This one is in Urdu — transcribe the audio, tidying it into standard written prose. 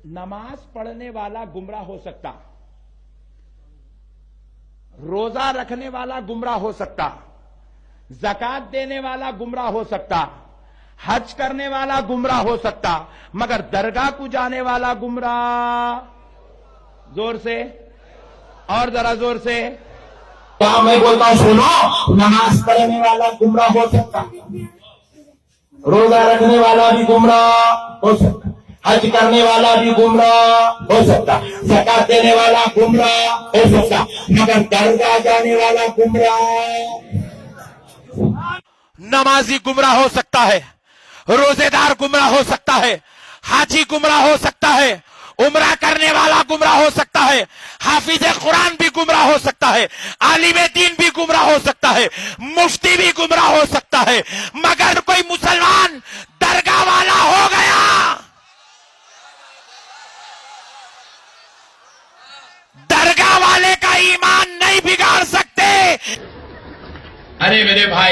نماز پڑھنے والا گمراہ ہو سکتا، روزہ رکھنے والا گمراہ ہو سکتا، زکات دینے والا گمراہ ہو سکتا، حج کرنے والا گمراہ ہو سکتا، مگر درگاہ کو جانے والا گمراہ، زور سے اور ذرا زور سے، کیا میں بولتا ہوں سنو، نماز پڑھنے والا گمراہ ہو سکتا، روزہ رکھنے والا بھی گمراہ ہو سکتا، حج کرنے والا بھی گمراہ ہو سکتا، زکات دینے والا گمراہ ہو سکتا، مگر درگاہ جانے والا گمراہ۔ نمازی گمراہ ہو سکتا ہے، روزے دار گمراہ ہو سکتا ہے، حاجی گمراہ ہو سکتا ہے، عمرہ کرنے والا گمراہ ہو سکتا ہے، حافظ قرآن بھی گمراہ ہو سکتا ہے، عالم دین بھی گمراہ ہو سکتا ہے، مفتی بھی گمراہ ہو سکتا ہے، مگر کوئی مسلمان درگاہ والا ہو گیا، درگاہ والے کا ایمان نہیں بگاڑ سکتے۔ ارے میرے بھائی